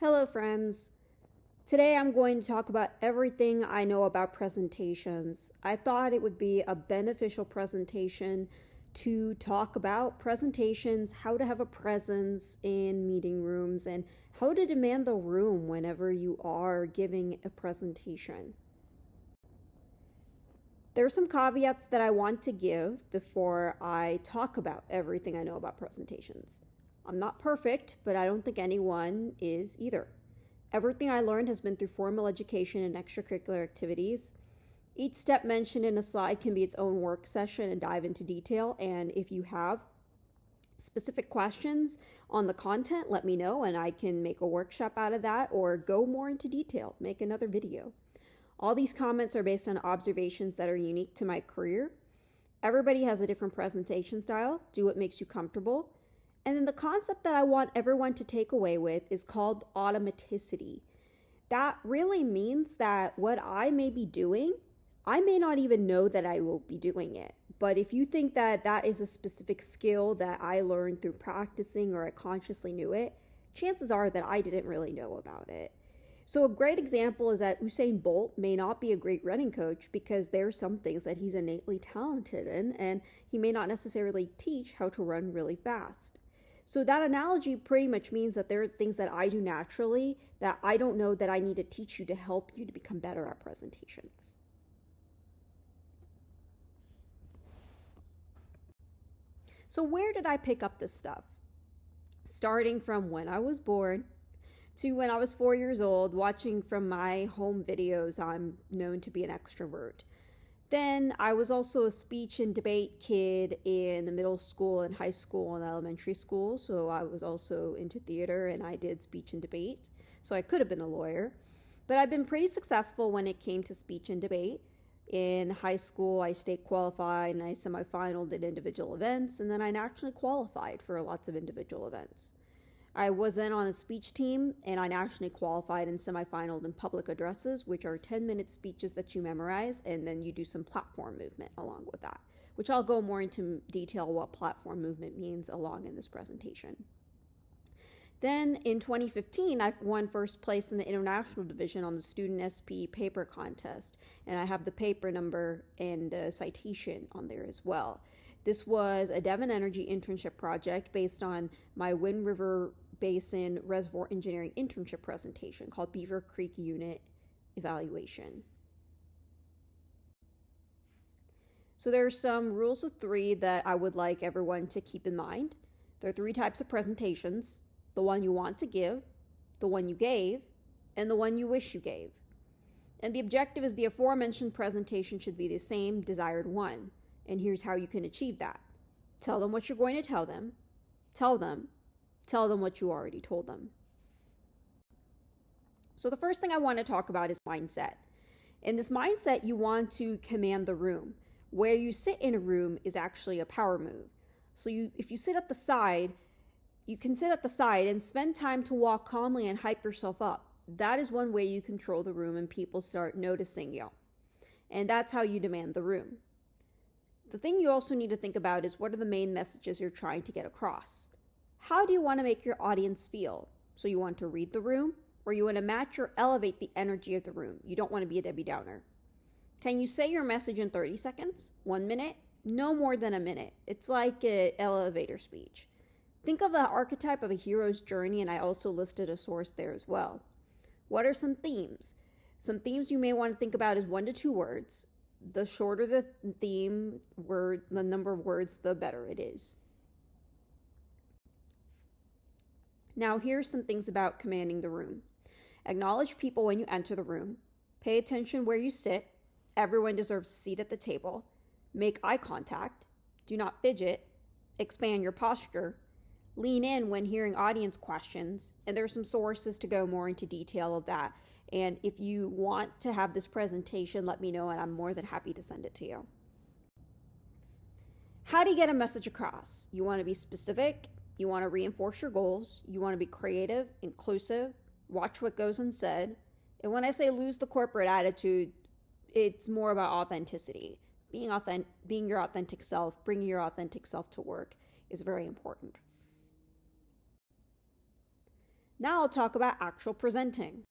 Hello, friends. Today I'm going to talk about everything I know about presentations. I thought it would be a beneficial presentation to talk about presentations, how to have a presence in meeting rooms, and how to demand the room whenever you are giving a presentation. There are some caveats that I want to give before I talk about everything I know about presentations. I'm not perfect, but I don't think anyone is either. Everything I learned has been through formal education and extracurricular activities. Each step mentioned in a slide can be its own work session and dive into detail. And if you have specific questions on the content, let me know and I can make a workshop out of that or go more into detail, make another video. All these comments are based on observations that are unique to my career. Everybody has a different presentation style. Do what makes you comfortable. And then the concept that I want everyone to take away with is called automaticity. That really means that what I may be doing, I may not even know that I will be doing it. But if you think that that is a specific skill that I learned through practicing or I consciously knew it, chances are that I didn't really know about it. So a great example is that Usain Bolt may not be a great running coach because there are some things that he's innately talented in, and he may not necessarily teach how to run really fast. So that analogy pretty much means that there are things that I do naturally that I don't know that I need to teach you to help you to become better at presentations. So where did I pick up this stuff? Starting from when I was born to when I was 4 years old, watching from my home videos, I'm known to be an extrovert. Then I was also a speech and debate kid in the middle school and high school and elementary school. So I was also into theater and I did speech and debate. So I could have been a lawyer. But I've been pretty successful when it came to speech and debate. In high school, I state qualified and I semifinaled in individual events. And then I nationally qualified for lots of individual events. I was then on a speech team and I nationally qualified and semifinaled in public addresses, which are 10-minute speeches that you memorize and then you do some platform movement along with that, which I'll go more into detail what platform movement means along in this presentation. Then in 2015, I won first place in the international division on the student SP paper contest, and I have the paper number and a citation on there as well. This was a Devon Energy internship project based on my Wind River Basin Reservoir Engineering internship presentation called Beaver Creek Unit Evaluation. So there are some rules of three that I would like everyone to keep in mind. There are three types of presentations: the one you want to give, the one you gave, and the one you wish you gave. And the objective is the aforementioned presentation should be the same desired one. And here's how you can achieve that. Tell them what you're going to tell them. Tell them what you already told them. So the first thing I want to talk about is mindset. In this mindset, you want to command the room. Where you sit in a room is actually a power move. So if you sit at the side, you can sit at the side and spend time to walk calmly and hype yourself up. That is one way you control the room and people start noticing you. And that's how you demand the room. The thing you also need to think about is what are the main messages you're trying to get across? How do you want to make your audience feel? So you want to read the room, or you want to match or elevate the energy of the room? You don't want to be a Debbie Downer. Can you say your message in 30 seconds? 1 minute? No more than a minute. It's like an elevator speech. Think of the archetype of a hero's journey, and I also listed a source there as well. What are some themes? Some themes you may want to think about is 1 to 2 words. The shorter the theme word, the number of words, the better it is. Now, here's some things about commanding the room. Acknowledge people when you enter the room. Pay attention where you sit. Everyone deserves a seat at the table. Make eye contact. Do not fidget. Expand your posture. Lean in when hearing audience questions. And there are some sources to go more into detail of that. And if you want to have this presentation, let me know and I'm more than happy to send it to you. How do you get a message across? You want to be specific. You want to reinforce your goals. You want to be creative, inclusive, watch what goes unsaid. And when I say lose the corporate attitude, it's more about authenticity. Being your authentic self, bringing your authentic self to work is very important. Now I'll talk about actual presenting.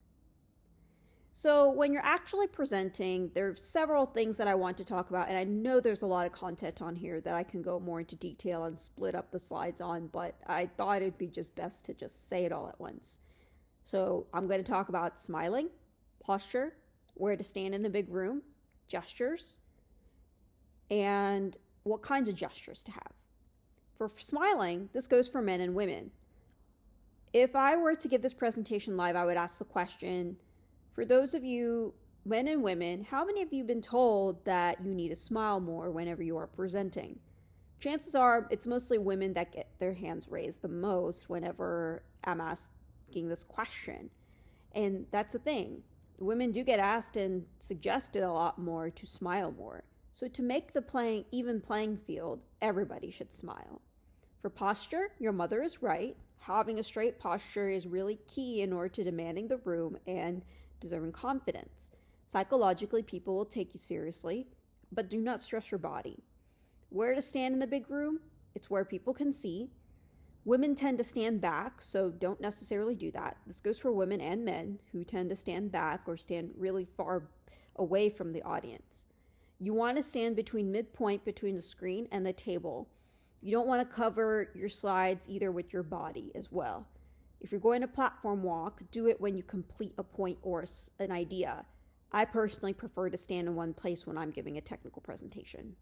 So when you're actually presenting, there are several things that I want to talk about, and I know there's a lot of content on here that I can go more into detail and split up the slides on, but I thought it'd be just best to just say it all at once. So I'm going to talk about smiling, posture, where to stand in a big room, gestures, and what kinds of gestures to have. For smiling, this goes for men and women. If I were to give this presentation live, I would ask the question, for those of you, men and women, how many of you have been told that you need to smile more whenever you are presenting? Chances are it's mostly women that get their hands raised the most whenever I'm asking this question. And that's the thing. Women do get asked and suggested a lot more to smile more. So to make the even playing field, everybody should smile. For posture, your mother is right. Having a straight posture is really key in order to demanding the room and deserving confidence. Psychologically, people will take you seriously, but do not stress your body. Where to stand in the big room? It's where people can see. Women tend to stand back, so don't necessarily do that. This goes for women and men who tend to stand back or stand really far away from the audience. You want to stand between midpoint between the screen and the table. You don't want to cover your slides either with your body as well. If you're going to platform walk, do it when you complete a point or an idea. I personally prefer to stand in one place when I'm giving a technical presentation.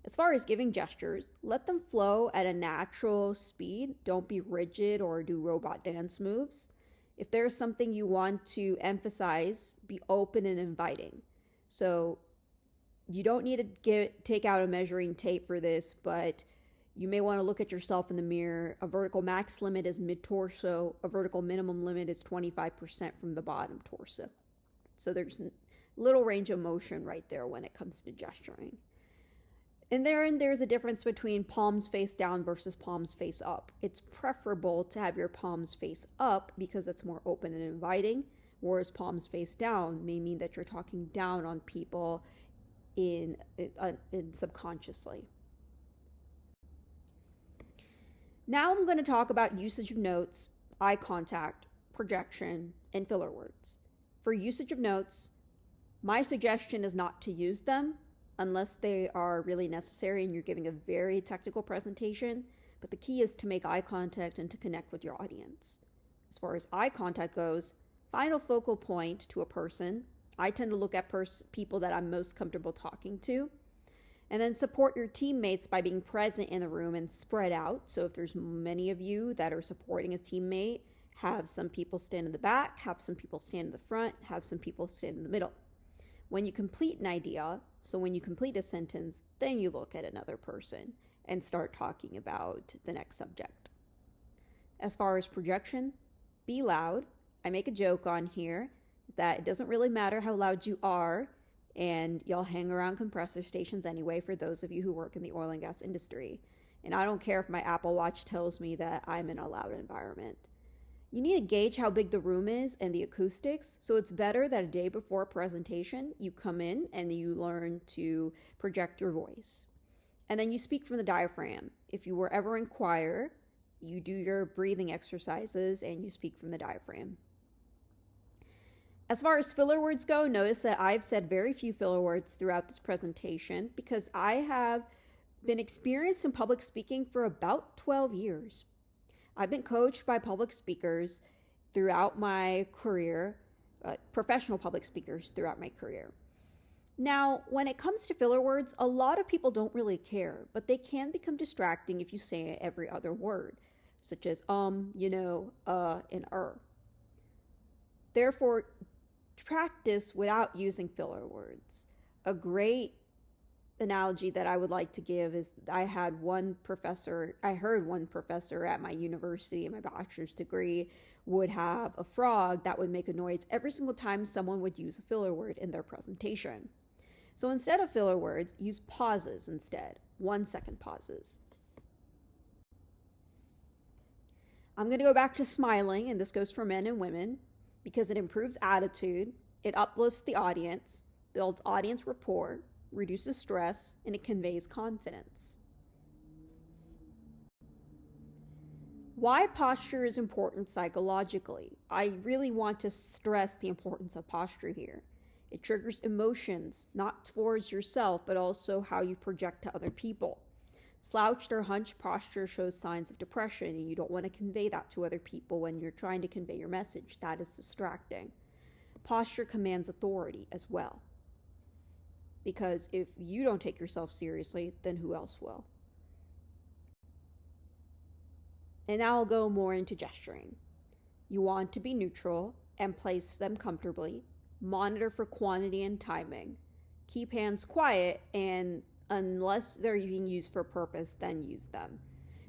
As far as giving gestures, let them flow at a natural speed. Don't be rigid or do robot dance moves. If there's something you want to emphasize, be open and inviting. So you don't need to take out a measuring tape for this, but you may want to look at yourself in the mirror. A vertical max limit is mid-torso. A vertical minimum limit is 25% from the bottom torso. So there's little range of motion right there when it comes to gesturing. And there's a difference between palms face down versus palms face up. It's preferable to have your palms face up because that's more open and inviting, whereas palms face down may mean that you're talking down on people in subconsciously. Now I'm going to talk about usage of notes, eye contact, projection, and filler words. For usage of notes, my suggestion is not to use them unless they are really necessary and you're giving a very technical presentation, but the key is to make eye contact and to connect with your audience. As far as eye contact goes, find a focal point to a person. I tend to look at people that I'm most comfortable talking to. And then support your teammates by being present in the room and spread out. So if there's many of you that are supporting a teammate, have some people stand in the back, have some people stand in the front, have some people stand in the middle. When you complete an idea, so when you complete a sentence, then you look at another person and start talking about the next subject. As far as projection, be loud. I make a joke on here that it doesn't really matter how loud you are, and y'all hang around compressor stations anyway for those of you who work in the oil and gas industry. And I don't care if my Apple Watch tells me that I'm in a loud environment. You need to gauge how big the room is and the acoustics, so it's better that a day before a presentation, you come in and you learn to project your voice. And then you speak from the diaphragm. If you were ever in choir, you do your breathing exercises and you speak from the diaphragm. As far as filler words go, notice that I've said very few filler words throughout this presentation because I have been experienced in public speaking for about 12 years. I've been coached by public speakers throughout my career, professional public speakers throughout my career. Now, when it comes to filler words, a lot of people don't really care, but they can become distracting if you say every other word, such as and Therefore, practice without using filler words. A great analogy that I would like to give is I heard one professor at my university in my bachelor's degree would have a frog that would make a noise every single time someone would use a filler word in their presentation. So instead of filler words, use pauses instead, 1 second pauses. I'm going to go back to smiling, and this goes for men and women, because it improves attitude, it uplifts the audience, builds audience rapport, reduces stress, and it conveys confidence. Why posture is important psychologically. I really want to stress the importance of posture here. It triggers emotions, not towards yourself, but also how you project to other people. Slouched or hunched posture shows signs of depression, and you don't want to convey that to other people when you're trying to convey your message. That is distracting. Posture commands authority as well. Because if you don't take yourself seriously, then who else will? And now I'll go more into gesturing. You want to be neutral and place them comfortably. Monitor for quantity and timing. Keep hands quiet, and unless they're being used for a purpose, then use them.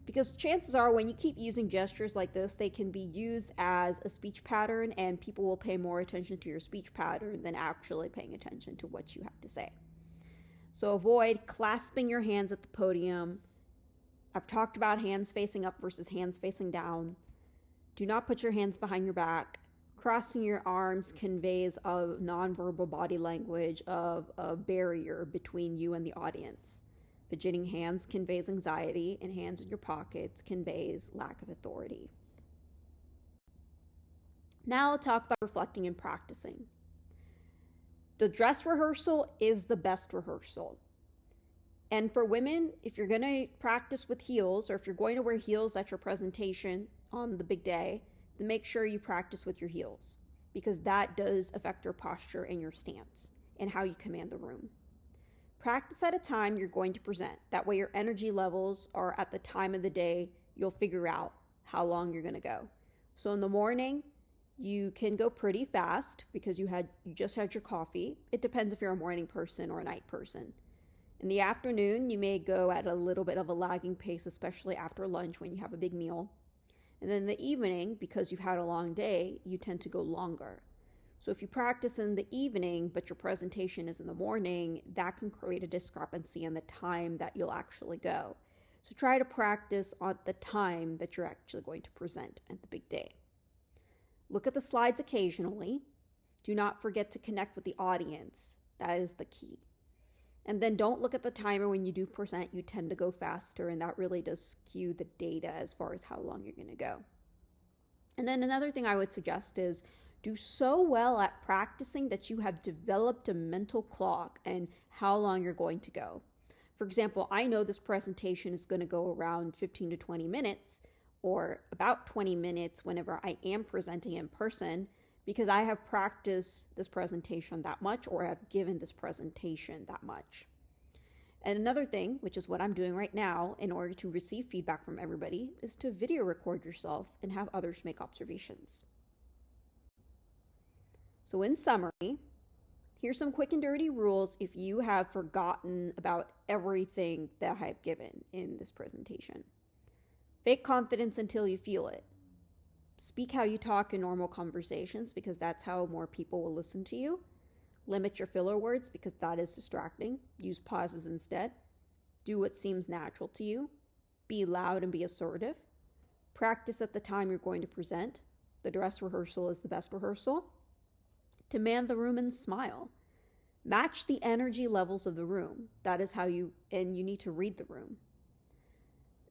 Because chances are when you keep using gestures like this, they can be used as a speech pattern, and people will pay more attention to your speech pattern than actually paying attention to what you have to say. So avoid clasping your hands at the podium. I've talked about hands facing up versus hands facing down. Do not put your hands behind your back. Crossing your arms conveys a nonverbal body language of a barrier between you and the audience. Fidgeting hands conveys anxiety, and hands in your pockets conveys lack of authority. Now I'll talk about reflecting and practicing. The dress rehearsal is the best rehearsal. And for women, if you're going to practice with heels, or if you're going to wear heels at your presentation on the big day, then make sure you practice with your heels, because that does affect your posture and your stance and how you command the room. Practice at a time you're going to present. That way your energy levels are at the time of the day you'll figure out how long you're going to go. So in the morning, you can go pretty fast because you just had your coffee. It depends if you're a morning person or a night person. In the afternoon, you may go at a little bit of a lagging pace, especially after lunch when you have a big meal. And then in the evening, because you've had a long day, you tend to go longer. So if you practice in the evening, but your presentation is in the morning, that can create a discrepancy in the time that you'll actually go. So try to practice on the time that you're actually going to present at the big day. Look at the slides occasionally. Do not forget to connect with the audience. That is the key. And then don't look at the timer when you do present. You tend to go faster, and that really does skew the data as far as how long you're going to go. And then another thing I would suggest is do so well at practicing that you have developed a mental clock and how long you're going to go. For example, I know this presentation is going to go around 15 to 20 minutes, or about 20 minutes whenever I am presenting in person, because I have practiced this presentation that much, or have given this presentation that much. And another thing, which is what I'm doing right now in order to receive feedback from everybody, is to video record yourself and have others make observations. So in summary, here's some quick and dirty rules if you have forgotten about everything that I've given in this presentation. Fake confidence until you feel it. Speak how you talk in normal conversations, because that's how more people will listen to you. Limit your filler words, because that is distracting. Use pauses instead. Do what seems natural to you. Be loud and be assertive. Practice at the time you're going to present. The dress rehearsal is the best rehearsal. Demand the room and smile. Match the energy levels of the room. That is how you need to read the room.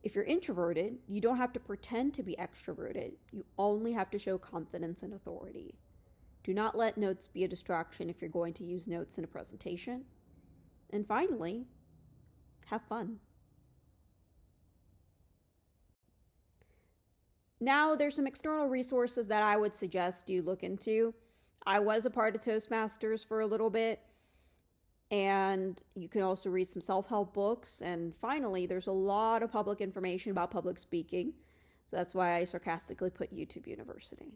If you're introverted, you don't have to pretend to be extroverted. You only have to show confidence and authority. Do not let notes be a distraction if you're going to use notes in a presentation. And finally, have fun. Now, there's some external resources that I would suggest you look into. I was a part of Toastmasters for a little bit, and you can also read some self-help books. And finally, there's a lot of public information about public speaking. So that's why I sarcastically put YouTube University.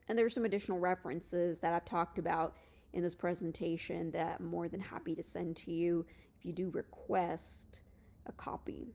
And there's some additional references that I've talked about in this presentation that I'm more than happy to send to you if you do request a copy.